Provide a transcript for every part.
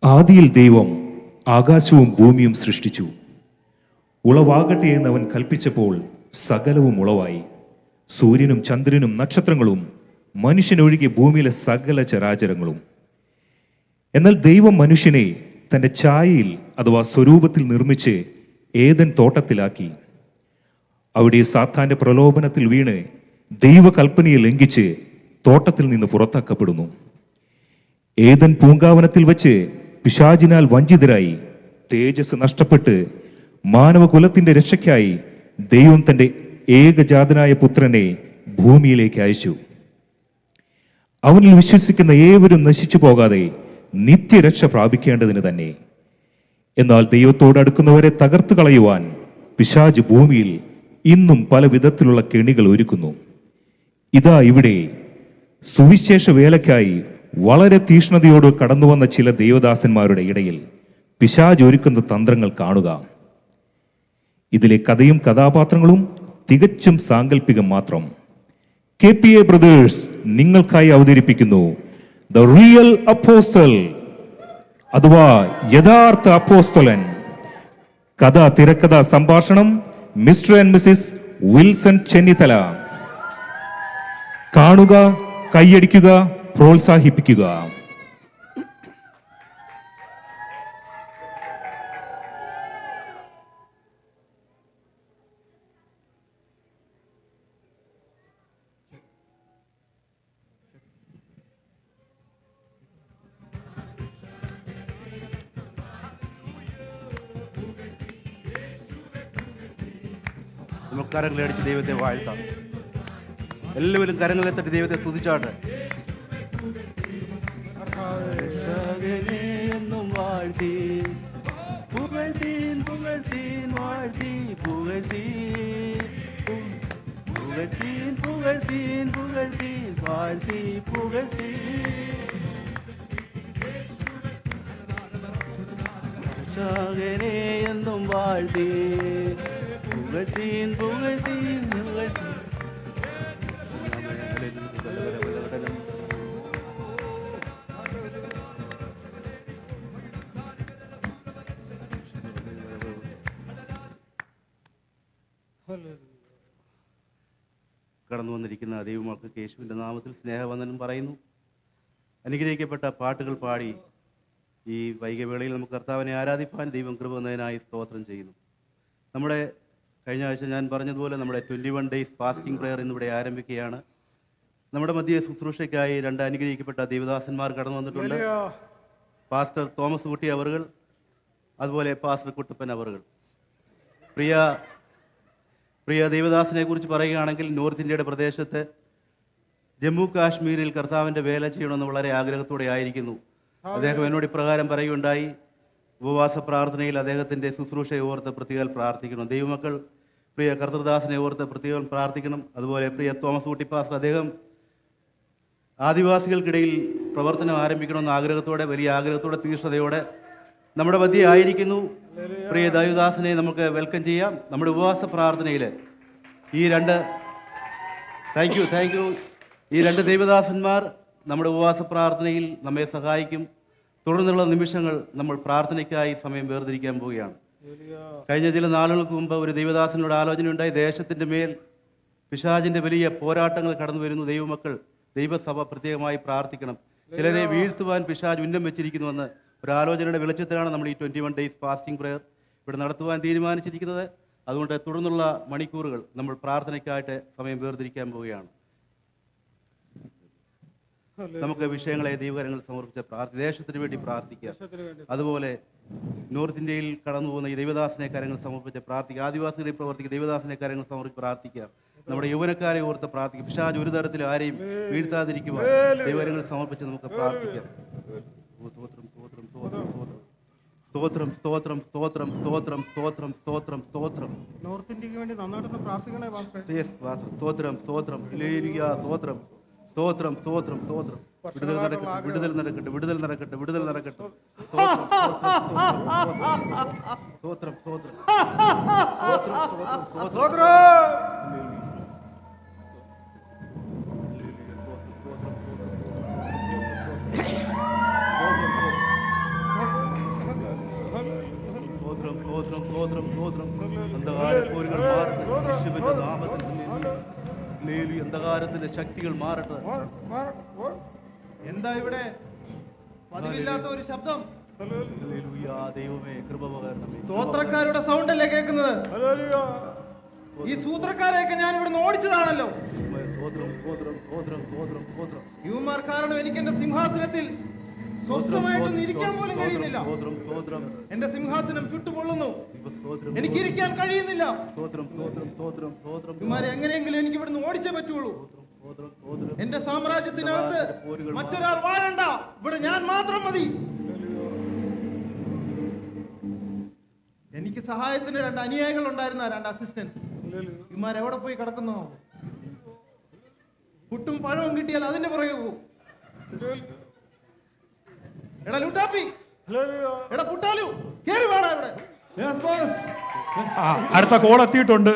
ആദിയിൽ ദൈവം ആകാശവും ഭൂമിയും സൃഷ്ടിച്ചു. ഉളവാകട്ടെ എന്ന് അവൻ കൽപ്പിച്ചപ്പോൾ സകലവും ഉളവായി. സൂര്യനും ചന്ദ്രനും നക്ഷത്രങ്ങളും മനുഷ്യനൊഴികെ ഭൂമിയിലെ സകല ചരാചരങ്ങളും. എന്നാൽ ദൈവം മനുഷ്യനെ തൻ്റെ ഛായയിൽ അഥവാ സ്വരൂപത്തിൽ നിർമ്മിച്ച് ഏദൻ തോട്ടത്തിലാക്കി. അവിടെ സാത്താന്റെ പ്രലോഭനത്തിൽ വീണ് ദൈവകൽപ്പനയെ ലംഘിച്ച് തോട്ടത്തിൽ നിന്ന് പുറത്താക്കപ്പെടുന്നു. ഏദൻ പൂങ്കാവനത്തിൽ വച്ച് പിശാചിനാൽ വഞ്ചിതരായി തേജസ് നഷ്ടപ്പെട്ട് മാനവകുലത്തിന്റെ രക്ഷയ്ക്കായി ദൈവം തൻ്റെ ഏകജാതനായ പുത്രനെ ഭൂമിയിലേക്ക് അയച്ചു. അവനിൽ വിശ്വസിക്കുന്ന ഏവരും നശിച്ചു പോകാതെ നിത്യരക്ഷ പ്രാപിക്കേണ്ടതിന് തന്നെ. എന്നാൽ ദൈവത്തോട് അടുക്കുന്നവരെ തകർത്തു കളയുവാൻ പിശാച് ഭൂമിയിൽ ഇന്നും പല വിധത്തിലുള്ള കെണികൾ ഒരുക്കുന്നു. ഇതാ ഇവിടെ സുവിശേഷ വേലയ്ക്കായി വളരെ തീഷ്ണതയോട് കടന്നുവന്ന ചില ദൈവദാസന്മാരുടെ ഇടയിൽ പിശാച് ഒരുക്കുന്ന തന്ത്രങ്ങൾ കാണുക. ഇതിലെ കഥയും കഥാപാത്രങ്ങളും തികച്ചും സാങ്കല്പികം മാത്രം. KPA ബ്രദേഴ്സ് നിങ്ങൾക്കായി അവതരിപ്പിക്കുന്നു ദ റിയൽ അപ്പോസ്തൽ അഥവാ യഥാർത്ഥ അപ്പോസ്തലൻ. കഥ, തിരക്കഥ, സംഭാഷണം mister and Mrs Wilson Chennithala. കാണുക, കൈയടിക്കുക, പ്രോത്സാഹിപ്പിക്കുക. നമുക്ക് കരങ്ങളെ അടിച്ച് ദൈവത്തെ വാഴ്ത്താം. എല്ലാവരും കരങ്ങളെ തട്ടി ദൈവത്തെ സ്തുതിച്ചാട്ടെ. എന്നും വാഴ്ത്തി പുകഴ്ത്തീൻ പുകഴ്ത്തീൻ വാഴ്ത്തി പുകഴ്ത്തീൻ പുകഴ്ത്തീൻ പുകഴ്ത്തീൻ പുകഴ്ത്തീൻ വാഴ്ത്തി പുകഴ്ത്തീൻ രക്ഷകനെ എന്നും വാഴ്ത്തി പുകഴ്ത്തീൻ പുകഴ്ത്തീൻ പുകഴ്ത്തീൻ. കടന്നു വന്നിരിക്കുന്ന ദൈവമക്കൾക്ക് യേശുവിൻ്റെ നാമത്തിൽ സ്നേഹവന്ദനം പറയുന്നു. അനുഗ്രഹിക്കപ്പെട്ട പാട്ടുകൾ പാടി ഈ വൈകവേളയിൽ നമുക്ക് കർത്താവിനെ ആരാധിപ്പാൻ ദൈവം കൃപ തന്നതിനായി സ്തോത്രം ചെയ്യുന്നു. നമ്മുടെ കഴിഞ്ഞ ആഴ്ച ഞാൻ പറഞ്ഞതുപോലെ നമ്മുടെ 21 ഡേയ്സ് ഫാസ്റ്റിംഗ് പ്രെയർ ഇന്നിവിടെ ആരംഭിക്കുകയാണ്. നമ്മുടെ മധ്യ ശുശ്രൂഷയ്ക്കായി 2 അനുഗ്രഹിക്കപ്പെട്ട ദേവദാസന്മാർ കടന്നു വന്നിട്ടുണ്ട്. പാസ്റ്റർ തോമസ് കുട്ടി അവറുകൾ, അതുപോലെ പാസ്റ്റർ കുട്ടപ്പൻ അവറുകൾ. പ്രിയ ദേവദാസിനെ കുറിച്ച് പറയുകയാണെങ്കിൽ നോർത്ത് ഇന്ത്യയുടെ പ്രദേശത്ത് ജമ്മു കാശ്മീരിൽ കർത്താവിൻ്റെ വേല ചെയ്യണമെന്ന് വളരെ ആഗ്രഹത്തോടെ ആയിരിക്കുന്നു. അദ്ദേഹം എന്നോട് ഇപ്രകാരം പറയുകയുണ്ടായി, ഉപവാസ പ്രാർത്ഥനയിൽ അദ്ദേഹത്തിൻ്റെ ശുശ്രൂഷയെ ഓർത്ത് പ്രത്യേകം പ്രാർത്ഥിക്കണം. ദൈവമക്കൾ പ്രിയ കർത്തൃദാസിനെ ഓർത്ത് പ്രത്യേകം പ്രാർത്ഥിക്കണം. അതുപോലെ പ്രിയ തോമസ് കുട്ടി പാസ്റ്റർ, അദ്ദേഹം ആദിവാസികൾക്കിടയിൽ പ്രവർത്തനം ആരംഭിക്കണമെന്ന ആഗ്രഹത്തോടെ, വലിയ ആഗ്രഹത്തോടെ, തീഷ്ണതയോടെ നമ്മുടെ മധ്യേ ആയിരിക്കുന്നു. പ്രിയ ദൈവദാസിനെ നമുക്ക് വെൽക്കം ചെയ്യാം. നമ്മുടെ ഉപവാസ പ്രാർത്ഥനയിൽ ഈ രണ്ട് ദൈവദാസന്മാർ നമ്മുടെ ഉപവാസ പ്രാർത്ഥനയിൽ നമ്മെ സഹായിക്കും. തുടർന്നുള്ള നിമിഷങ്ങൾ നമ്മൾ പ്രാർത്ഥനയ്ക്കായി സമയം വേർതിരിക്കാൻ പോവുകയാണ്. കഴിഞ്ഞ ചില നാളുകൾക്ക് മുമ്പ് ഒരു ദൈവദാസനോട് ആലോചനയുണ്ടായി. ദേശത്തിൻ്റെ മേൽ പിശാചിൻ്റെ വലിയ പോരാട്ടങ്ങൾ കടന്നു വരുന്നു. ദൈവമക്കൾ, ദൈവസഭ പ്രത്യേകമായി പ്രാർത്ഥിക്കണം. ചിലരെ വീഴ്ത്തുവാൻ പിശാച് ഉന്നം വെച്ചിരിക്കുന്നുവെന്ന് ഒരാലോചനയുടെ വെളിച്ചത്തിലാണ് നമ്മൾ ഈ 21 ഡേയ്സ് ഫാസ്റ്റിംഗ് പ്രെയർ ഇവിടെ നടത്തുവാൻ തീരുമാനിച്ചിരിക്കുന്നത്. അതുകൊണ്ട് തുടർന്നുള്ള മണിക്കൂറുകൾ നമ്മൾ പ്രാർത്ഥനയ്ക്കായിട്ട് സമയം വേർതിരിക്കാൻ പോവുകയാണ്. നമുക്ക് വിഷയങ്ങളെ ദൈവകരങ്ങൾ സമർപ്പിച്ച ദേശത്തിന് വേണ്ടി പ്രാർത്ഥിക്കുക. അതുപോലെ നോർത്ത് ഇന്ത്യയിൽ കടന്നു പോകുന്ന ഈ ദൈവദാസനെ കാര്യങ്ങൾ സമർപ്പിച്ച് പ്രാർത്ഥിക്കുക. ആദിവാസികളിൽ പ്രവർത്തിക്കുന്ന ദൈവദാസനെ കാര്യങ്ങൾ സമർപ്പിച്ച് പ്രാർത്ഥിക്കുക. നമ്മുടെ യൗവനക്കാരെ ഓർത്ത് പ്രാർത്ഥിക്കുക. പിശാച് ഒരു തരത്തിൽ ആരെയും വീഴ്ത്താതിരിക്കുവാൻ ദൈവകരങ്ങൾ സമർപ്പിച്ച് നമുക്ക് പ്രാർത്ഥിക്കാം. സ്തോത്രം സ്തോത്രം സ്തോത്രം സ്തോത്രം സ്തോത്രം സ്തോത്രം സ്തോത്രം. നോർത്ത് ഇന്ത്യക്ക് വേണ്ടി നന്നായിട്ടൊന്ന് പ്രാർത്ഥിക്കണേ സ്തോത്രം സ്തോത്രം സ്തോത്രം സ്തോത്രം സ്തോത്രം സ്തോത്രം. വിടുതൽ നടക്കട്ടെ, വിടുതൽ നടക്കട്ടെ, വിടുതൽ നടക്കട്ടെ, വിടുതൽ നടക്കട്ടെ. സ്തോത്രം സ്തോത്രം സ്തോത്രം സ്തോത്രം. സ്തോത്രം സ്തോത്രം സ്തോത്രം. അന്ധകാരപ്പോരുകൾ മാറട്ടെ യേശുവിന്റെ നാമത്തിൽ. ഹല്ലേലൂയ. അന്ധകാരത്തിന്റെ ശക്തികൾ മാറട്ടെ. എന്താ ഇവിടെ പതിവില്ലാത്ത ഒരു ശബ്ദം? ഹല്ലേലൂയ. ദൈവമേ കൃപ പകരണമേ. സ്തോത്രക്കാരുടെ സൗണ്ട് അല്ലേ കേൾക്കുന്നത്? ഈ സൂത്രക്കാരെയൊക്കെ ഞാൻ ഇവിടെ ഓടിച്ചതാണല്ലോ. സ്തോത്രം സ്തോത്രം സ്തോത്രം സ്തോത്രം സ്തോത്രം. യുവമാർ കാരണം എനിക്ക് എന്റെ സിംഹാസനത്തിൽ സ്വസ്ഥമായിട്ടൊന്നും ഇരിക്കാൻ പോലും കഴിയുന്നില്ല. സ്തോത്രം സ്തോത്രം എന്റെ സിംഹാസനം ചുട്ടുപൊള്ളുന്നു. സ്തോത്രം എനിക്ക് ഇരിക്കാൻ കഴിയുന്നില്ല. സ്തോത്രം സ്തോത്രം സ്തോത്രം സ്തോത്രം. ഇവന്മാരെ എങ്ങനെയെങ്കിലും എനിക്ക് ഇവിടുന്ന് ഓടിച്ചേ പറ്റുള്ളൂ. സ്തോത്രം സ്തോത്രം. എന്റെ സാമ്രാജ്യത്തിനകത്ത് മറ്റൊരാൾ വാഴണ്ട, ഇവിടെ ഞാൻ മാത്രം മതി. എനിക്ക് സഹായത്തിന് 2 അനുയായികൾ ഉണ്ടായിരുന്ന 2 അസിസ്റ്റൻസ്. ഇവന്മാരെവിടെ പോയി കിടക്കുന്നോ? പുട്ടും പഴവും കിട്ടിയാൽ അതിന്റെ പുറകെ പോകും. എടാ ലുട്ടാപ്പി, എടാ പുട്ടാലു, കേറി വേണം ഇവിടെ. അടുത്ത കോൾ എത്തിയിട്ടുണ്ട്.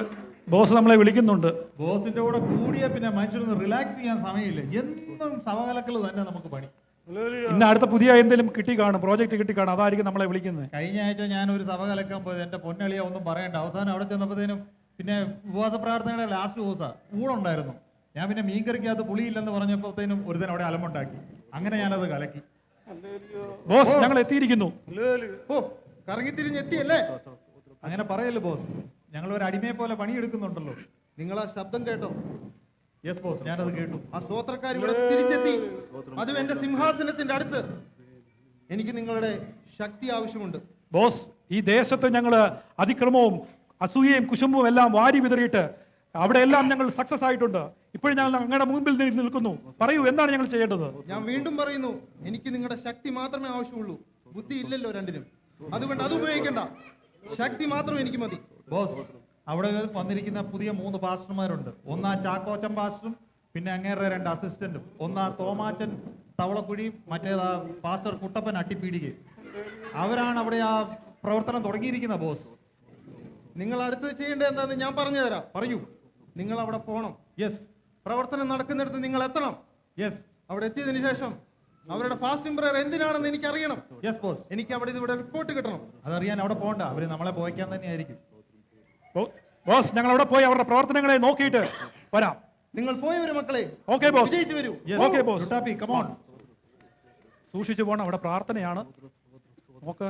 ബോസ് നമ്മളെ വിളിക്കുന്നുണ്ട്. ബോസിന്റെ കൂടെ കൂടിയ പിന്നെ മനുഷ്യരൊന്ന് റിലാക്സ് ചെയ്യാൻ സമയമില്ല. എന്നും സവകലക്കൽ തന്നെ നമുക്ക് പണി. ഇന്ന് അടുത്ത പുതിയ എന്തെങ്കിലും കിട്ടി കാണും, പ്രോജക്റ്റ് കിട്ടി കാണും, അതായിരിക്കും നമ്മളെ വിളിക്കുന്നത്. കഴിഞ്ഞ ആഴ്ച ഞാൻ ഒരു സഭ കലക്കാൻ പോയത്. എന്റെ പൊന്നളിയ ഒന്നും പറയണ്ട. അവസാനം അവിടെ ചെന്നപ്പോഴത്തേനും പിന്നെ ഉപവാസ പ്രാർത്ഥനയുടെ ലാസ്റ്റ് ദിവസം ഊണുണ്ടായിരുന്നു. ഞാൻ പിന്നെ മീൻകറിക്കകത്ത് പുളിയില്ലെന്ന് പറഞ്ഞപ്പോഴത്തേനും ഒരുത്തൻ അവിടെ അലമുണ്ടാക്കി. അങ്ങനെ ഞാനത് കലക്കി. ബോസ് ഞങ്ങൾ എത്തിയിരിക്കുന്നു. ഓ, കറങ്ങിത്തിരിഞ്ഞെത്തിയല്ലേ? അങ്ങനെ പറയല്ലോ ബോസ്, ഞങ്ങൾ ഒരു അടിമയെ പോലെ പണിയെടുക്കുന്നുണ്ടല്ലോ. നിങ്ങൾ ആ ശബ്ദം കേട്ടോ? യെസ് ബോസ്, ഞാനത് കേട്ടു. ആ സ്തോത്രക്കാർ ഇവിടെ തിരിച്ചെത്തി. അതും എന്റെ സിംഹാസനത്തിന്റെ അടുത്ത്. എനിക്ക് നിങ്ങളുടെ ശക്തി ആവശ്യമുണ്ട്. ബോസ്, ഈ ദേശത്ത് ഞങ്ങൾ അതിക്രമവും അസൂയയും കുശുമ്പും എല്ലാം വാരി വിതറിയിട്ട് അവിടെ എല്ലാം ഞങ്ങൾ സക്സസ് ആയിട്ടുണ്ട്. ഇപ്പോഴും ഞങ്ങൾ ഞങ്ങളുടെ മുമ്പിൽ നിൽക്കുന്നു. പറയൂ, എന്താണ് ഞങ്ങൾ ചെയ്യേണ്ടത്? ഞാൻ വീണ്ടും പറയുന്നു, എനിക്ക് നിങ്ങളുടെ ശക്തി മാത്രമേ ആവശ്യമുള്ളൂ. ബുദ്ധി ഇല്ലല്ലോ രണ്ടിനും. അതുകൊണ്ട് അത് ഉപയോഗിക്കണ്ട. ശക്തി മാത്രം എനിക്ക് മതി. ബോസ്, അവിടെ വന്നിരിക്കുന്ന പുതിയ 3 പാസ്റ്റർമാരുണ്ട്. ഒന്നാ ചാക്കോച്ചൻ പാസ്റ്ററും പിന്നെ അങ്ങേറെ 2 അസിസ്റ്റന്റും. ഒന്നാ തോമാച്ചൻ തവളക്കുഴിയും മറ്റേതാ പാസ്റ്റർ കുട്ടപ്പൻ അട്ടിപ്പീടികയും. അവരാണ് അവിടെ ആ പ്രവർത്തനം തുടങ്ങിയിരിക്കുന്ന ബോസ്. നിങ്ങൾ അടുത്ത് ചെയ്യേണ്ടത് എന്താണെന്ന് ഞാൻ പറഞ്ഞു തരാം. പറയൂ. നിങ്ങൾ അവിടെ പോകണം. യെസ് പ്രവർത്തനം നടക്കുന്നിടത്ത് നിങ്ങൾ എത്തണം. യെസ് അവിടെ എത്തിയതിനു ശേഷം അവരുടെ ഫാസ്റ്റിംഗ് പ്രയർ എന്തിനാണെന്ന് എനിക്ക് അറിയണം. യെസ് ബോസ്, എനിക്ക് അവിടെ ഇവിടെ റിപ്പോർട്ട് കിട്ടണം. അതറിയാൻ അവിടെ പോകണ്ട. അവര് നമ്മളെ പോയിക്കാൻ തന്നെയായിരിക്കും. ബോസ്, ഞങ്ങൾ അവിടെ പോയി അവരുടെ പ്രവർത്തനങ്ങളെ നോക്കിയിട്ട് വരാം. നിങ്ങൾ പോയി വരും മക്കളെ. Okay boss. വിജയിച്ചു വരൂ. Okay boss. Luttappi, come on. സൂക്ഷിച്ചു പോകണം, അവിടെ പ്രാർത്ഥനയാണ്. നോക്ക്.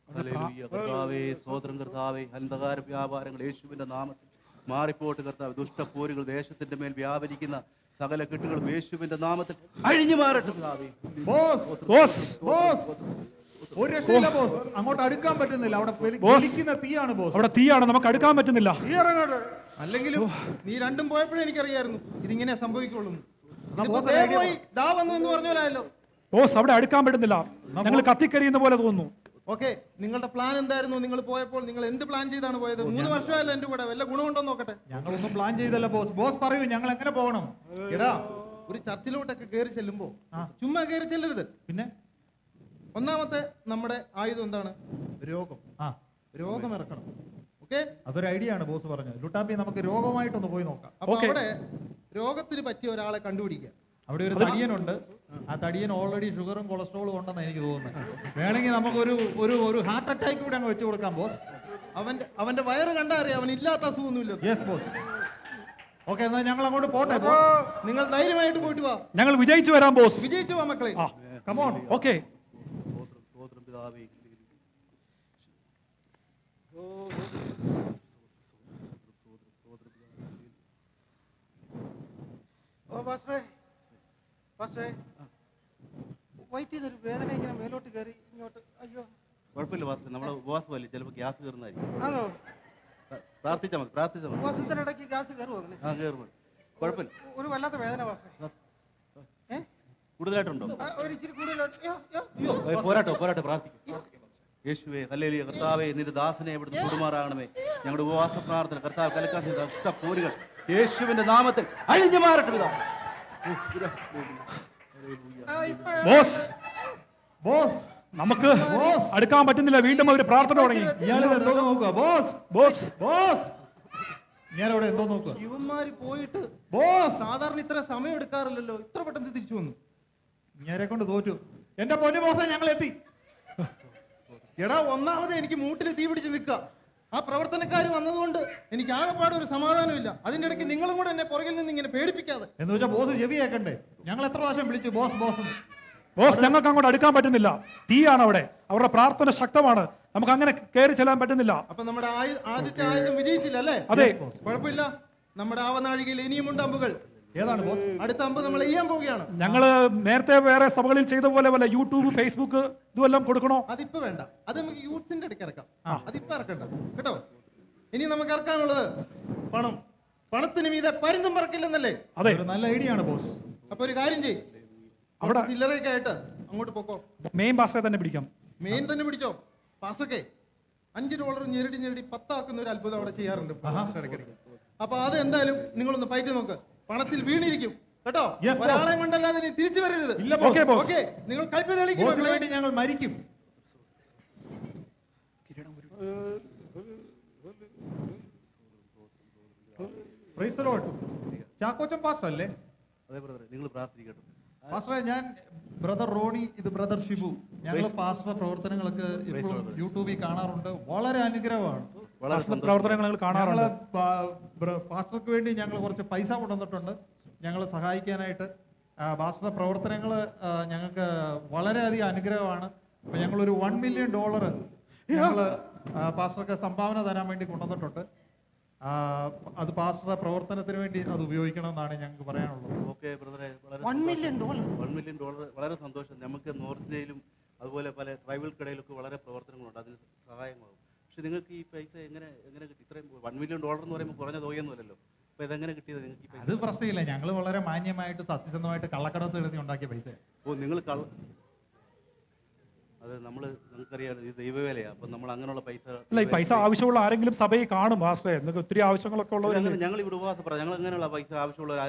ഹല്ലേലൂയ. കർത്താവേ സ്തോത്രം. കർത്താവേ, അന്ധകാര വ്യാപാരങ്ങൾ യേശുവിന്റെ നാമത്തിൽ മാറിപ്പോട്ട്. കർത്താവ്, ദുഷ്ടപ്പോരുകൾ ദേശത്തിന്റെ മേൽ വ്യാപരിക്കുന്ന സകല കെട്ടുകളും യേശുവിന്റെ നാമത്തിൽ അഴിഞ്ഞു മാറട്ടെ. കർത്താവേ, ബോസ്, ബോസ്, ബോസ്, ഒരു രക്ഷയില്ല ബോസ്. അങ്ങോട്ട് അടുക്കാൻ പറ്റുന്നില്ല. അവിടെ വലിക്കുന്ന തീയാണ് ബോസ്. അവിടെ തീയാണ്, നമുക്ക് അടുക്കാൻ പറ്റുന്നില്ല. അല്ലെങ്കിലും നീ രണ്ടും പോയപ്പോഴേ എനിക്കറിയായിരുന്നു ഇതിങ്ങനെ സംഭവിക്കുള്ളൂ. ബോസ് ഒരു idea ദാ വന്നു എന്ന് പറഞ്ഞല്ലോ. ബോസ്, അവിടെ അടുക്കാൻ പറ്റുന്നില്ല. ഞങ്ങൾ കത്തിക്കരിയുന്ന പോലെ തോന്നുന്നു. ഓക്കെ, നിങ്ങളുടെ പ്ലാൻ എന്തായിരുന്നു? നിങ്ങൾ പോയപ്പോൾ നിങ്ങൾ എന്ത് പ്ലാൻ ചെയ്താണ് പോയത്? 3 വർഷമായല്ലോ എന്റെ കൂടെ. വല്ല ഗുണമുണ്ടോ നോക്കട്ടെ. ഞങ്ങളൊന്നും പ്ലാൻ ചെയ്തല്ല ബോസ്. ബോസ് പറയൂ, ഞങ്ങൾ എങ്ങനെ പോകണം? എടാ, ഒരു ചർച്ചിലോട്ടൊക്കെ കയറി ചെല്ലുമ്പോ ചുമ്മാ കയറി ചെല്ലരുത്. പിന്നെ ഒന്നാമത്തെ നമ്മുടെ ആയുധം എന്താണ്? രോഗം. രോഗം ഇറക്കണം. ഓക്കെ, അതൊരു ഐഡിയ ആണ് ബോസ് പറഞ്ഞത്. ലുട്ടാപ്പി, നമുക്ക് രോഗമായിട്ടൊന്ന് പോയി നോക്കാം. അപ്പൊ അവിടെ രോഗത്തിന് പറ്റിയ ഒരാളെ കണ്ടുപിടിക്കുക. അവിടെ ഒരു തടിയനുണ്ട്. ആ തടിയൻ ഓൾറെഡി ഷുഗറും കൊളസ്ട്രോളും ഉണ്ടെന്ന് എനിക്ക് തോന്നുന്നത്. വേണമെങ്കിൽ നമുക്കൊരു ഒരു ഒരു ഹാർട്ട് അറ്റാക്ക് കൂടെ അങ്ങ് വെച്ച് കൊടുക്കാം ബോസ്. അവന്റെ വയറ് കണ്ടാ അറിയാം അവൻ ഇല്ലാത്ത അസുഖമൊന്നുമില്ല. Yes boss. ഓക്കെ, എന്നാൽ ഞങ്ങൾ അങ്ങോട്ട് പോട്ടെ. നിങ്ങൾ ധൈര്യമായിട്ട് പോയിട്ട് വാ. ഞങ്ങൾ വിജയിച്ചു വരാം ബോസ്. വിജയിച്ചു വാ മക്കളെ. കമോൺ. ഓക്കെ. സ്തോത്രം പിതാവേ. വയറ്റിന്നൊരു വേദന ഇങ്ങനെ മേലോട്ട് കയറി ഇങ്ങോട്ട്. അയ്യോ, കുഴപ്പമില്ല വാസ്തു, നമ്മളെ ഉപവാസമല്ലേ, ചിലപ്പോൾ ഗ്യാസ് കയറുന്നതായിരിക്കും. ആണോ? പ്രാർത്ഥിച്ചാൽ മതി, പ്രാർത്ഥിച്ചാൽ മതി. ഉപവാസത്തിനിടയ്ക്ക് ഗ്യാസ് കയറുമോ അങ്ങനെ? ആ, കയറുന്നു. കുഴപ്പമില്ല. ഒരു വല്ലാത്ത വേദന വാസേ. കൂടുതലായിട്ടുണ്ടോ? ഒരു ഇച്ചിരി കൂടുതലായിട്ട്. പോരാട്ടോ, പ്രാർത്ഥിക്കും. യേശുവേ, ഹല്ലേലൂയ. കർത്താവേ, നിന്റെ ദാസനെ ഇവിടുന്ന് കൊടുമാറാകണമേ. ഞങ്ങളുടെ ഉപവാസ പ്രാർത്ഥന കർത്താവ് കലക്കാൻ ചെയ്ത ഇഷ്ടപ്പോരുകൾ യേശുവിന്റെ നാമത്തിൽ അഴിഞ്ഞു മാറട്ടെ. ബോസ്, ബോസ്, നമുക്ക് അടുക്കാൻ പറ്റുന്നില്ല. വീണ്ടും അവർ പ്രാർത്ഥന തുടങ്ങി. ഇയാൾ എന്തോ നോക്കുക ബോസ്. ബോസ്, ബോസ്, ഞാനവിടെ എന്തോ നോക്കുക. ശിവന്മാര് പോയിട്ട് ബോസ്, സാധാരണ ഇത്ര സമയം എടുക്കാറില്ലല്ലോ. ഇത്ര പെട്ടെന്ന് തിരിച്ചു വന്നു. ഞാനെ കൊണ്ട് തോറ്റു. എന്റെ പൊന്നു ബോസെ, ഞങ്ങൾ എത്തി. എടാ ഒന്നാമത് എനിക്ക് മൂട്ടിൽ തീ പിടിച്ച് നിൽക്കുക. ആ പ്രവർത്തനക്കാർ വന്നതുകൊണ്ട് എനിക്ക് ആകെപ്പാട് ഒരു സമാധാനമില്ല. അതിന്റെ ഇടയ്ക്ക് നിങ്ങളും കൂടെ എന്നെ പുറകിൽ നിന്ന് ഇങ്ങനെ പേടിപ്പിക്കാതെ. എന്ന് വെച്ചാൽ ബോസ് ചെവി കേൾക്കണ്ടേ? ഞങ്ങൾ എത്ര പ്രാവശ്യം വിളിച്ചു ബോസ് ബോസ്. ബോസ്, ഞങ്ങൾക്ക് അങ്ങോട്ട് അടുക്കാൻ പറ്റുന്നില്ല. തീയാണ് അവിടെ. അവരുടെ പ്രാർത്ഥന ശക്തമാണ്. നമുക്ക് അങ്ങനെ കയറി ചെല്ലാൻ പറ്റുന്നില്ല. അപ്പൊ നമ്മുടെ ആദ്യത്തെ ആയുധം വിജയിച്ചില്ല അല്ലേ? അതെ. കുഴപ്പമില്ല, നമ്മുടെ ആവനാഴികയിൽ ഇനിയുമുണ്ട് അമ്പുകൾ. ഏതാണ് ബോസ്? അടുത്ത അമ്പ് നമ്മൾ ചെയ്യാൻ പോവുകയാണ്. ഞങ്ങള് നേരത്തെ വേറെ സഭകളിൽ ചെയ്ത പോലെ വല്ല യൂട്യൂബ്, ഫേസ്ബുക്ക് ഇതുമെല്ലാം കൊടുക്കണോ? അതിപ്പോ വേണ്ട, അത് നമുക്ക് യൂത്ത്സിന്റെ ഇടയ്ക്ക് ഇറക്കാം. അതിപ്പോ ഇറക്കണ്ട കേട്ടോ. ഇനി നമുക്ക് ഇറക്കാനുള്ളത് പണം. പണത്തിന് മീതെ പരുന്തും പറക്കില്ലെന്നല്ലേ? അതെ, ഒരു നല്ല ഐഡിയ ആണ് ബോസ്. അപ്പൊ ഒരു കാര്യം ചെയ്യ്, അവിടെ ചില്ലറയൊക്കെ ആയിട്ട് അങ്ങോട്ട് പോക്കോ. മെയിൻ പാസ്റ്ററെ തന്നെ പിടിക്കാം. മെയിൻ തന്നെ പിടിച്ചോ. പാസൊക്കെ $5 ഞെരടി 10 ആക്കുന്ന ഒരു അത്ഭുതം അവിടെ ചെയ്യാറുണ്ട് ഇടയ്ക്കിടയ്ക്ക്. അപ്പൊ അത് എന്തായാലും നിങ്ങളൊന്ന് പയറ്റി നോക്ക്. പണത്തിൽ വീണിരിക്കും കേട്ടോ. Yes, boss. ഒരാളെ കൊണ്ടല്ലാതെ നീ തിരിച്ചു വരരുത്. ഇല്ല boss. Okay, boss. ഓക്കെ, നിങ്ങൾ കൽപ്പന ബോസിന് വേണ്ടി ഞങ്ങൾ മരിക്കും. Praise the Lord. Chackochan pastor അല്ലേ? അതെ ബ്രദറെ, നിങ്ങൾ പ്രാർത്ഥിക്കട്ടെ. പാസ്റ്ററെ, ഞാൻ ബ്രദർ റോണി, ഇത് ബ്രദർ ഷിബു. ഞങ്ങൾ പാസ്റ്റർ പ്രവർത്തനങ്ങളൊക്കെ ഇപ്പോഴും യൂട്യൂബിൽ കാണാറുണ്ട്. വളരെ അനുഗ്രഹമാണ്. വളരെ സന്തോഷം. പ്രവർത്തനങ്ങൾ ഞങ്ങൾ കാണാറുണ്ട്. പാസ്റ്റർക്ക് വേണ്ടി ഞങ്ങൾ കുറച്ച് പൈസ കൊണ്ടുവന്നിട്ടുണ്ട് ഞങ്ങൾ സഹായിക്കാനായിട്ട്. പാസ്റ്റർ പ്രവർത്തനങ്ങൾ ഞങ്ങൾക്ക് വളരെയധികം അനുഗ്രഹമാണ്. അപ്പൊ ഞങ്ങളൊരു $1 million ഞങ്ങൾ പാസ്റ്റർക്ക് സംഭാവന തരാൻ വേണ്ടി കൊണ്ടുവന്നിട്ടുണ്ട്. അത് പാസ്റ്ററുടെ പ്രവർത്തനത്തിന് വേണ്ടി അത് ഉപയോഗിക്കണമെന്നാണ് ഞങ്ങൾക്ക് പറയാനുള്ളത്. ഓക്കെ ബ്രദറെ, വളരെ $1 million? $1 million വളരെ സന്തോഷം. നമുക്ക് നോർത്തിലും അതുപോലെ പല ട്രൈബൽക്കിടയിലൊക്കെ വളരെ പ്രവർത്തനങ്ങളുണ്ട്, അതിന് സഹായമാകും. പക്ഷെ നിങ്ങൾക്ക് ഈ പൈസ എങ്ങനെ കിട്ടി? ഇത്രയും $1 million എന്ന് പറയുമ്പോൾ കുറഞ്ഞ തുകയൊന്നുമല്ലല്ലോ. അപ്പൊ ഇതെങ്ങനെ കിട്ടിയത് നിങ്ങൾക്ക് ഈ പൈസ? അത് പ്രശ്നമില്ല, ഞങ്ങൾ വളരെ മാന്യമായിട്ട് സത്യസന്ധമായിട്ട് കള്ളക്കടത്ത് എഴുതി ഉണ്ടാക്കിയ പൈസ. ഓ, നിങ്ങൾ അത് നമുക്കറിയാം, ഇത് ദൈവവേലയാണ്. അപ്പൊ നമ്മൾ അങ്ങനെയുള്ള പൈസ അല്ല, ഈ പൈസ ആവശ്യമുള്ള ആരെങ്കിലും സഭയിൽ കാണും പാസ്റ്ററെ. എന്നൊക്കെ ഒത്തിരി ആവശ്യങ്ങളൊക്കെ ഉള്ളവർ ഞങ്ങൾ ഇവിടെ ഉപവാസം ഞങ്ങൾ അങ്ങനെയുള്ള പൈസ ആവശ്യമുള്ളവർ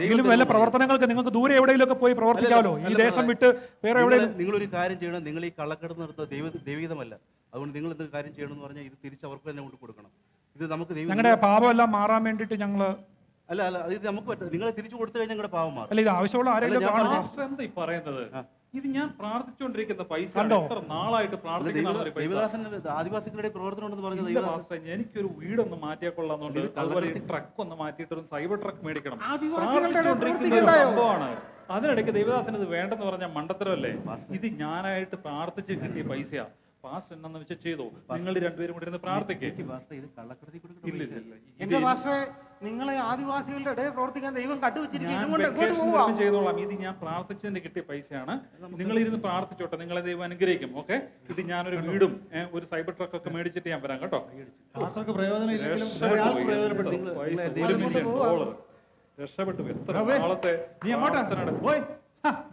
എങ്കിലും വല്ല പ്രവർത്തനങ്ങൾക്ക് നിങ്ങൾക്ക് ദൂരെ എവിടെയെങ്കിലൊക്കെ പോയി പ്രവർത്തിക്കാമല്ലോ. ഈ ദേശം വിട്ട് വേറെ എവിടെയും. നിങ്ങളൊരു കാര്യം ചെയ്യണം. നിങ്ങൾ ഈ കള്ളക്കടത്ത് നടത്തുക ദൈവീതമല്ല. അതുകൊണ്ട് നിങ്ങൾ എന്ത് കാര്യം ചെയ്യണം എന്ന് പറഞ്ഞാൽ ഇത് തിരിച്ച് അവർക്ക് തന്നെ കൊണ്ട് കൊടുക്കണം. ഇത് നമുക്ക് ഞങ്ങളുടെ പാപമെല്ലാം മാറാൻ വേണ്ടിയിട്ട് ഞങ്ങള് അല്ല ഇത് നമുക്ക് പറ്റും. നിങ്ങളെ തിരിച്ചു കൊടുത്തു കഴിഞ്ഞാൽ ഞങ്ങളുടെ പാവം മാറും. അല്ല, ഇത് ആവശ്യമുള്ള ആരെങ്കിലും കാണും. പാസ്റ്റർ എന്താ ഈ പറയുന്നത്? ഇത് ഞാൻ പ്രാർത്ഥിച്ചുകൊണ്ടിരിക്കുന്ന പൈസ. കണ്ടോ? എത്ര നാളായിട്ട് പ്രാർത്ഥിക്കുന്ന ദൈവദാസൻ ആദിവാസികളുടെ പ്രവർത്തനം എന്ന് പറഞ്ഞത് പാസ്റ്റർ, എനിക്കൊരു വീടൊന്ന് മാറ്റിയാൽ കൊള്ളാന്നുണ്ട്. അതുപോലെ ട്രക്ക് ഒന്ന് മാറ്റിയിട്ട് ഒരു സൈബർ ട്രക്ക് മേടിക്കണം. പ്രാർത്ഥിച്ചുകൊണ്ടിരിക്കുന്ന ഒരു സംഭവമാണ്. അതിനിടയ്ക്ക് ദൈവദാസൻ ഇത് വേണ്ടെന്ന് പറഞ്ഞാൽ മണ്ടത്തരമല്ലേ? ഇത് ഞാനായിട്ട് പ്രാർത്ഥിച്ച് കിട്ടിയ പൈസയാ. പാസ്റ്റർ എന്നാന്ന് വെച്ചാൽ ചെയ്തോ. നിങ്ങൾ രണ്ടുപേരും കൂടി ഇരുന്ന് പ്രാർത്ഥിക്കേ. ഇത് കള്ളക്കടത്തി എന്റെ പാസ്റ്ററെ, നിങ്ങളെ ആദിവാസികളുടെ ഇടയിൽ പ്രവർത്തിക്കാൻ ദൈവം കണ്ടുവച്ചിരിക്കും. ചെയ്തോളാം. ഇത് ഞാൻ പ്രാർത്ഥിച്ചതിന് കിട്ടിയ പൈസയാണ്. നിങ്ങൾ ഇരുന്ന് പ്രാർത്ഥിച്ചോട്ടെ, നിങ്ങളെ ദൈവം അനുഗ്രഹിക്കും. ഓക്കെ, ഇത് ഞാനൊരു വീടും ഒരു സൈബർ ട്രക്ക് ഒക്കെ മേടിച്ചിട്ട് ഞാൻ വരാം കേട്ടോ. പാസ്റ്റർക്ക് പ്രയോജനം ഇല്ലെങ്കിലും ഒരാൾക്ക് പ്രയോജനപ്പെടും. പൈസ $1 million രക്ഷപ്പെട്ടു. എത്ര നാളത്തെ നീ അങ്ങോട്ടാ പോയി.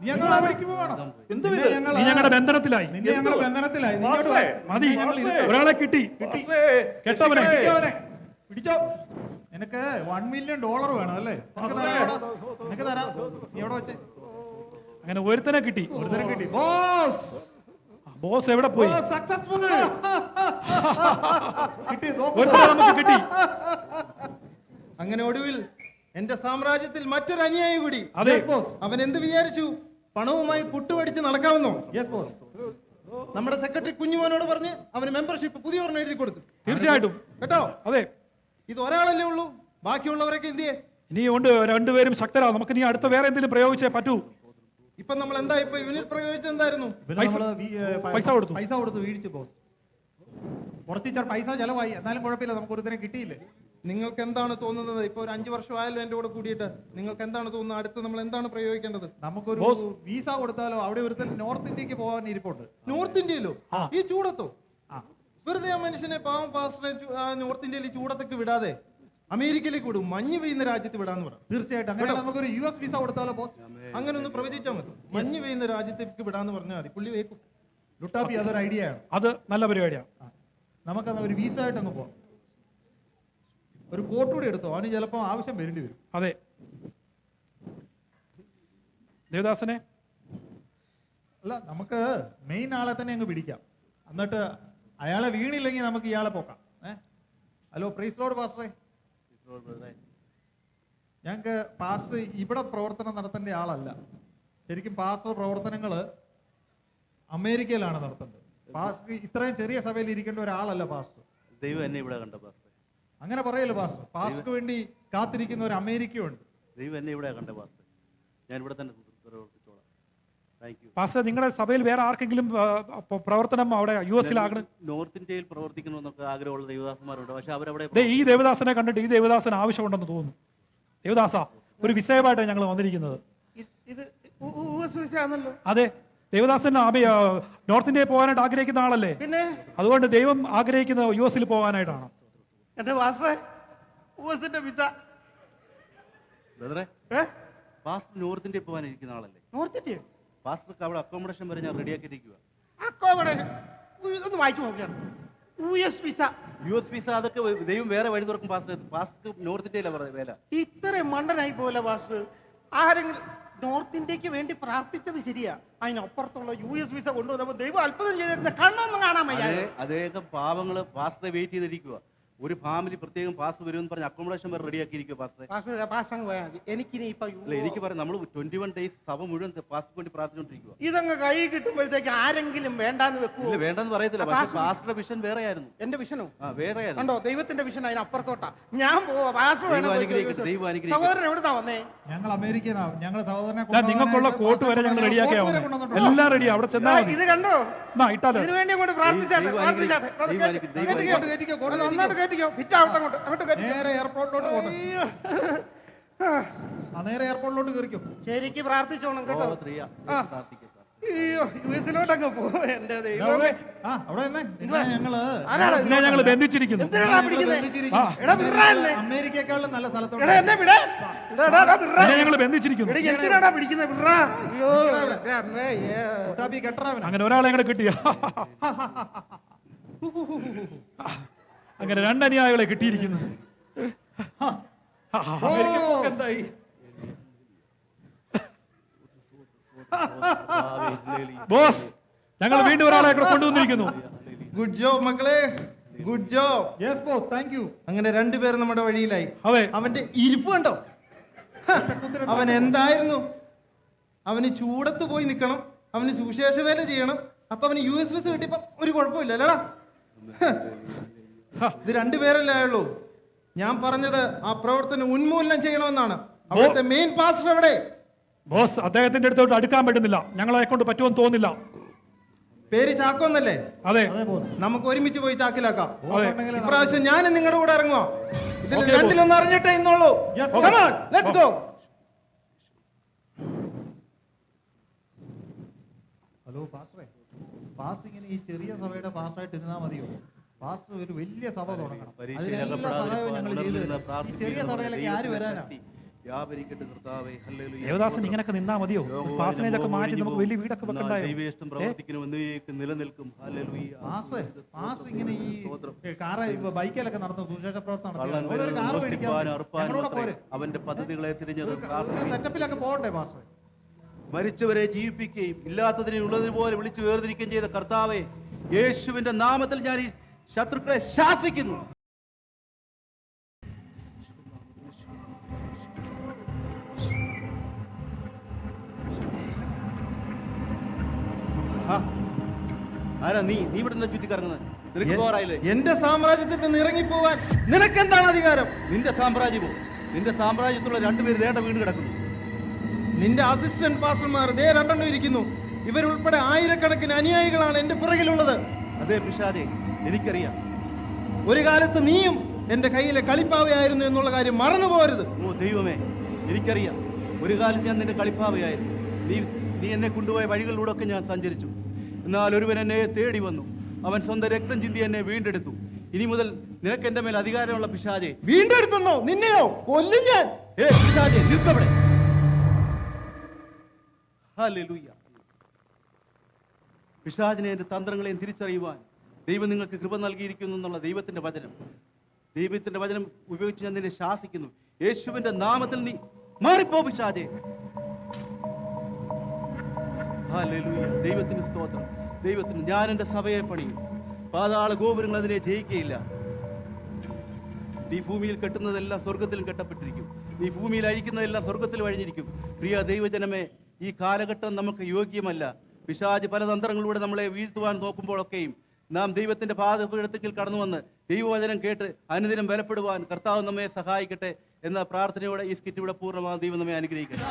നീ ഞങ്ങളെ വിളിക്ക് പോവാണോ? നീ ഞങ്ങളുടെ ബന്ധനത്തിലായി. നിന്നെ ഞങ്ങളുടെ ബന്ധനത്തിലായി. മതി, ഒരാളെ കിട്ടി. കെട്ടവനെ പിടിച്ചോ. നിനക്ക് $1 million വേണം അല്ലേ? നിനക്ക് തരാം. നീ എവിടെ വെച്ച്? അങ്ങനെ ഒരുത്തനെ കിട്ടി. ഒരുത്തരം കിട്ടി. ബോസ് ബോസ് എവിടെ പോയി? സക്സസ്ഫുൾ കിട്ടി. ഒരുത്തനെ നമുക്ക് കിട്ടി. അങ്ങനെ ഒടുവിൽ എന്റെ സാമ്രാജ്യത്തിൽ മറ്റൊരു അനുയായി കൂടി. അതെ, അവൻ എന്ത് വിചാരിച്ചു? പണവുമായി പുട്ടുപടിച്ച് നടക്കാമെന്നോ? Yes boss. നമ്മുടെ സെക്രട്ടറി കുഞ്ഞുമോനോട് പറഞ്ഞ് അവന് മെമ്പർഷിപ്പ് പുതിയ ഒരെണ്ണം എഴുതി കൊടുക്കും. തീർച്ചയായിട്ടും കേട്ടോ? അതെ. ഇത് ഒരാളല്ലേ ഉള്ളൂ, ബാക്കിയുള്ളവരൊക്കെ എന്ത് ചെയ്യേ? ഇനി ഉണ്ട്, രണ്ടുപേരും ശക്തരാ. നമുക്ക് ഇനി അടുത്ത വേറെ എന്തെങ്കിലും പ്രയോഗിച്ചേ പറ്റൂ. ഇപ്പൊ നമ്മൾ എന്താ ഇപ്പൊ യൂണിറ്റ് പ്രയോഗിച്ചത് എന്തായിരുന്നു? പൈസ കൊടുത്ത് വീഴിച്ചു ബോസ്. കുറച്ച് പൈസ ചെലവായി, എന്നാലും കുഴപ്പമില്ല, നമുക്ക് ഒരുത്തരം കിട്ടിയില്ലേ. നിങ്ങൾക്ക് എന്താണ് തോന്നുന്നത്? ഇപ്പൊ ഒരു 5 വർഷമായല്ലോ എന്റെ കൂടെ കൂടിയിട്ട്. നിങ്ങൾക്ക് എന്താണ് തോന്നുന്നത്? അടുത്ത് നമ്മൾ എന്താണ് പ്രയോഗിക്കേണ്ടത്? നമുക്കൊരു വീസ കൊടുത്താലോ? അവിടെ ഒരുത്തൻ നോർത്ത് ഇന്ത്യക്ക് പോകാൻ ഇരിപ്പുണ്ട്. നോർത്ത് ഇന്ത്യയിലോ? ഈ ചൂടത്തോ? വെറുതെ ആ മനുഷ്യനെ, പാവം പാസ്റ്ററെ, നോർത്ത് ഇന്ത്യയിൽ ഈ ചൂടത്തൊക്കെ വിടാതെ അമേരിക്കയിലേക്ക് വിടും, മഞ്ഞ് പെയ്യുന്ന രാജ്യത്ത് വിടാന്ന് പറയാം. തീർച്ചയായിട്ടും അങ്ങനെ നമുക്കൊരു US വീസ കൊടുത്താലോ ബോസ്? അങ്ങനെ ഒന്ന് പ്രവചിച്ചാൽ മതി. മഞ്ഞ് പെയ്യുന്ന രാജ്യത്തേക്ക് വിടാന്ന് പറഞ്ഞാൽ മതി, പുള്ളി വേക്കും. ലുട്ടാപ്പി, അതൊരു ഐഡിയ ആണ്. അത് നല്ല പരിപാടിയാണ്. നമുക്കന്ന് ഒരു വീസ ആയിട്ട് അങ്ങ് പോവാം. ഒരു കോട്ട് കൂടി എടുത്തോ, അവന് ചിലപ്പോൾ ആവശ്യം വരേണ്ടി വരും. അതെ, ദേവദാസനെ അല്ല, നമുക്ക് മെയിൻ ആളെ തന്നെ അങ്ങ് പിടിക്കാം. എന്നിട്ട് അയാളെ വീണില്ലെങ്കിൽ നമുക്ക് ഇയാളെ പോക്കാം. ഹലോ, പ്രൈസ് ലോർഡ് പാസ്റ്ററെ. ഞങ്ങൾക്ക് പാസ്റ്റർ ഇവിടെ പ്രവർത്തനം നടത്തേണ്ട ആളല്ല. ശരിക്കും പാസ്റ്റർ പ്രവർത്തനങ്ങൾ അമേരിക്കയിലാണ് നടത്തേണ്ടത്. പാസ്റ്റർ ഇത്രയും ചെറിയ സഭയിൽ ഇരിക്കേണ്ട ഒരാളല്ല പാസ്റ്റർ. ദൈവം എന്നെ ഇവിടെ കണ്ട പാസ്റ്റർ. അങ്ങനെ പറയല്ലോ പാസ്റ്റർ. പാസ്റ്റർക്ക് വേണ്ടി കാത്തിരിക്കുന്ന ഒരു അമേരിക്കയുണ്ട്. ദൈവം എന്നെ ഇവിടെ കണ്ട പാസ്റ്റർ. ഞാൻ ഇവിടെ തന്നെ പ്രവർത്തിച്ചോളാം. Thank you. പാസ്റ്റർ, നിങ്ങളുടെ സഭയിൽ വേറെ ആർക്കെങ്കിലും പ്രവർത്തനം അവിടെ US-ലാകണം? നോർത്ത് ഇന്ത്യയിൽ പ്രവർത്തിക്കണമെന്നൊക്കെ ആഗ്രഹമുള്ള ദേവദാസന്മാരുണ്ട്. പക്ഷെ അവരവിടെ ഈ ദേവദാസനെ കണ്ടിട്ട് ഈ ദേവദാസന് ആവശ്യമുണ്ടെന്ന് തോന്നുന്നു. ദേവദാസ, ഒരു വിഷയമായിട്ടാണ് ഞങ്ങൾ വന്നിരിക്കുന്നത്. ഇത് US വിസ ആണല്ലോ. അതെ, ദേവദാസൻ നോർത്ത് ഇന്ത്യയിൽ പോകാനായിട്ട് ആഗ്രഹിക്കുന്ന ആളല്ലേ? പിന്നെ അതുകൊണ്ട് ദൈവം ആഗ്രഹിക്കുന്നത് US-ൽ പോകാനായിട്ടാണ്. എന്റെ പാസ്റ്ററെ, US-ന്റെ വിസ. ബ്രദറെ, പാസ്റ്റർ നോർത്ത് ഇന്ത്യയിൽ പോകാനിരിക്കുന്ന ആളല്ലേ? നോർത്ത് ഇന്ത്യ പാസ്റ്റർക്ക് അവിടെ അക്കോമഡേഷൻ വരെ ഞാൻ റെഡിയാക്കിയിരിക്കുക. ഒന്ന് വായിച്ചു നോക്കിയാണ്. US വിസ, US വിസ അതൊക്കെ ദൈവം വേറെ വഴി തുറക്കും പാസ്റ്റർ. പാസ്റ്റർക്ക് നോർത്ത് ഇന്ത്യയിലെ വേല. ഇത്രയും മണ്ടനായി പോലെ പാസ്റ്റർ. ആരെങ്കിലും നോർത്ത് ഇന്ത്യക്ക് വേണ്ടി പ്രാർത്ഥിച്ചത് ശരിയാ, അതിനപ്പുറത്തുള്ള US വിസ കൊണ്ടുവന്നപ്പോ ദൈവം അത്ഭുതം ചെയ്തിരുന്ന കണ്ണൊന്നും കാണാൻ വയ്യ. അദ്ദേഹം പാവങ്ങള് പാസ്റ്ററെ വെയിറ്റ് ചെയ്തിരിക്കുക. ഒരു ഫാമിലി പ്രത്യേകം പാസ്റ്റർ വരുമെന്ന് പറഞ്ഞ് അക്കോമഡേഷൻ വരെ റെഡിയാക്കിയിരിക്കുക പാസ്റ്ററെ. പാസ്റ്റർ പോയാൽ മതി. എനിക്കിനി ഇപ്പൊ എനിക്ക് പറയാം, നമ്മൾ 21 ഡേയ്സ് സഭ മുഴുവൻ പാസ്റ്റർക്ക് വേണ്ടി പ്രാർത്ഥിച്ചുകൊണ്ടിരിക്കുക. ഇതങ്ങ് കൈ കിട്ടുമ്പോഴത്തേക്ക് ആരെങ്കിലും വേണ്ടാന്ന് വെക്കുവോ? ഇല്ല, വേണ്ടെന്ന് പറയത്തില്ല. പക്ഷേ പാസ്റ്ററുടെ വിഷൻ വേറെ ആയിരുന്നു. എന്റെ വിഷനോ? വേറെ ആയിരുന്നു. കണ്ടോ, ദൈവത്തിന്റെ വിഷൻ അതിനപ്പുറത്തോട്ടാ. ഞാൻ പോവാ. പാസ്റ്റർ വേണം. സഹോദരൻ എവിടുന്നാ വന്നേ? ഞങ്ങൾ അമേരിക്കയിൽ ഞങ്ങളുടെ സഹോദരനെ നിങ്ങൾക്കുള്ള കോട്ട് വരെ ഞങ്ങൾ റെഡിയാക്കിയാവുന്നത്. എല്ലാം റെഡി, അവിടെ ചെന്നാൽ മതി. ഇത് കണ്ടോ, ഇട്ടാലോ. ഇതിനു വേണ്ടി അങ്ങോട്ട് പ്രാർത്ഥിച്ചാട്ടെ. നന്നായിട്ട് കയറ്റിക്കോ. ഫിറ്റാവട്ടെ. നേരെ എയർപോർട്ടിലോട്ട് പോകണം. നേരെ എയർപോർട്ടിലോട്ട് കയറിക്കും. ശരിക്ക് പ്രാർത്ഥിച്ചോണം കേട്ടോ. അയ്യോ, US-ലോട്ടങ്ങ് പോവോ എന്റെ ദൈവമേ. ഞങ്ങൾ ബന്ധിച്ചിരിക്കുന്നു. അമേരിക്കയെക്കാളും നല്ല സ്ഥലത്തോട്ട് ഞങ്ങൾ ബന്ധിച്ചിരിക്കുന്നു. എന്തിനാടാ പിടിക്കുന്നത്? അങ്ങനെ ഒരാളെ ഞങ്ങൾ കിട്ടിയ അങ്ങനെ 2 അനുയായികളെ കിട്ടിയിരിക്കുന്നു. എന്തായി? ബോസ്, ഞങ്ങൾ വീണ്ടും ഒരാളെ കൊണ്ടുവന്നിരിക്കുന്നു. ഗുഡ് ജോബ് മക്കളെ, good job. Yes boss, thank you. അങ്ങനെ രണ്ടുപേരും നമ്മുടെ വഴിയിലായി. അതെ, അവന്റെ ഇരിപ്പ് കണ്ടോ? അവൻ എന്തായിരുന്നു? അവന് ചൂടത്ത് പോയി നിൽക്കണം, അവന് സുവിശേഷ വേല ചെയ്യണം. അപ്പൊ അവന് US വിസ കിട്ടിയപ്പോ ഒരു കുഴപ്പമില്ല അല്ലടാ. ഇത് രണ്ടുപേരല്ലേ ആയുള്ളൂ. ഞാൻ പറഞ്ഞത് ആ പ്രവർത്തനം ഉന്മൂലനം ചെയ്യണമെന്നാണ്. അവിടുത്തെ മെയിൻ പാസ്റ്റർ എവിടെ? ബോസ്, അദ്ദേഹത്തിന്റെ അടുത്തോട്ട് അടുക്കാൻ പറ്റുന്നില്ല. ഞങ്ങളെ കൊണ്ട് പറ്റുമെന്ന് തോന്നുന്നില്ല. പേര് ചാക്കോന്നല്ലേ? അതെ, നമുക്ക് ഒരുമിച്ച് പോയി ചാക്കിലാക്കാം. അതെ. ഇപ്രാവശ്യം ഞാനും നിങ്ങളുടെ കൂടെ ഇറങ്ങുക. ഇതിൽ രണ്ടിലൊന്നും അറിഞ്ഞിട്ടേ ഇന്നുള്ളൂ. Come on, let's go. Hello പാസ്റ്ററെ, പാസ്റ്റർ ഇങ്ങനെ ഈ ചെറിയ സഭയുടെ പാസ്റ്ററായിട്ട് ഇരുന്നാൽ മതിയോ? പാസ്റ്റർ ഒരു വലിയ സഭ തുടങ്ങണം. അതിനെല്ലാ സഹായവും ഞങ്ങൾ ചെയ്തു തരാം. ഈ ചെറിയ സഭയിലൊക്കെ ആര് വരാനാ? ദേവദാസൻ ഇങ്ങനൊക്കെ നിന്നാ മതിയോ? പാസ്റ്ററിനെയൊക്കെ മാറ്റി നമുക്ക് വലിയ വീടൊക്കെ വെക്കണ്ടായോ? നിലനിൽക്കും. പാസ്റ്റർ ഇങ്ങനെ ഈ ബൈക്കിലൊക്കെ നടന്നു സുവിശേഷ പ്രവർത്തനം അവന്റെ പദ്ധതികളെ സെറ്റപ്പിലൊക്കെ പോകണ്ടേ പാസ്റ്റർ? മരിച്ചവരെ ജീവിപ്പിക്കുകയും ഇല്ലാത്തതിനെ ഉള്ളതുപോലെ വിളിച്ചു വേർതിരിക്കുകയും ചെയ്ത കർത്താവേ, യേശുവിന്റെ നാമത്തിൽ ഞാൻ ഈ ശത്രുക്കളെ ശാസിക്കുന്നു. ആരാ നീ? നീ ഇവിടെ നിന്ന് ചുറ്റിക്കറങ്ങുന്നത്? നിനക്ക് പോരായില്ലേ? എന്റെ സാമ്രാജ്യത്തിൽ നിന്ന് ഇറങ്ങിപ്പോവാൻ നിനക്ക് എന്താണ് അധികാരം? നിന്റെ സാമ്രാജ്യമോ? നിന്റെ സാമ്രാജ്യത്തുള്ള 2 പേര് ദേണ്ട വീണ് കിടക്കുന്നു. നിന്റെ അസിസ്റ്റന്റ് പാസ്റ്റർമാർ ദേ 2 എണ്ണം ഇരിക്കുന്നു. ഇവരുൾപ്പെടെ ആയിരക്കണക്കിന് അനുയായികളാണ് എന്റെ പുറകിലുള്ളത്. അതെ പിശാചേ, എനിക്കറിയാം. ഒരു കാലത്ത് നീയും എന്റെ കയ്യിലെ കളിപ്പാവയായിരുന്നു എന്നുള്ള കാര്യം മറന്നു പോകരുത്. ഓ ദൈവമേ, എനിക്കറിയാം. ഒരു കാലത്ത് ഞാൻ നിന്റെ കളിപ്പാവയായിരുന്നു. നീ എന്നെ കൊണ്ടുപോയ വഴികളിലൂടെ ഒക്കെ ഞാൻ സഞ്ചരിച്ചു. എന്നാൽ ഒരുവൻ എന്നെ തേടി വന്നു. അവൻ സ്വന്തം രക്തം ചിന്തി എന്നെ വീണ്ടെടുത്തു. ഇനി മുതൽ നിനക്ക് എന്റെ മേൽ അധികാരമുള്ള പിശാചേ. വീണ്ടെടുത്തുന്നോ? നിന്നെയോ കൊല്ലും ഞാൻ. പിശാചേ, നിൽക്കവിടെ. ഹല്ലേലൂയ. പിശാചിനെ എന്റെ തന്ത്രങ്ങളെയും തിരിച്ചറിയുവാൻ ദൈവം നിങ്ങൾക്ക് കൃപ നൽകിയിരിക്കുന്നു എന്നുള്ള ദൈവത്തിന്റെ വചനം ഉപയോഗിച്ച് ഞാൻ നിന്നെ ശാസിക്കുന്നു. യേശുവിന്റെ നാമത്തിൽ നീ മാറിപ്പോ പിശാചേ. ഹല്ലേലൂയ. ദൈവത്തിന് സ്തോത്രം. ദൈവത്തിന്. ഞാൻ എൻ്റെ സഭയെ പണിയും. പാതാള ഗോപുരങ്ങൾ അതിനെ ജയിക്കുകയില്ല. നീ ഭൂമിയിൽ കെട്ടുന്നതെല്ലാം സ്വർഗത്തിലും കെട്ടപ്പെട്ടിരിക്കും. നീ ഭൂമിയിൽ അഴിക്കുന്നതെല്ലാം സ്വർഗത്തിലും അഴിഞ്ഞിരിക്കും. പ്രിയ ദൈവജനമേ, ഈ കാലഘട്ടം നമുക്ക് യോഗ്യമല്ല. പിശാച് പല തന്ത്രങ്ങളിലൂടെ നമ്മളെ വീഴ്ത്തുവാൻ നോക്കുമ്പോഴൊക്കെയും നാം ദൈവത്തിന്റെ പാദപീഠത്തിൽ കടന്നു വന്ന് ദൈവവചനം കേട്ട് അനുദിനം ബലപ്പെടുവാൻ കർത്താവ് നമ്മെ സഹായിക്കട്ടെ എന്ന പ്രാർത്ഥനയോടെ ഈ സ്കിറ്റ് ഇവിടെ പൂർണ്ണമാകും. ദൈവം നമ്മെ അനുഗ്രഹിക്കട്ടെ.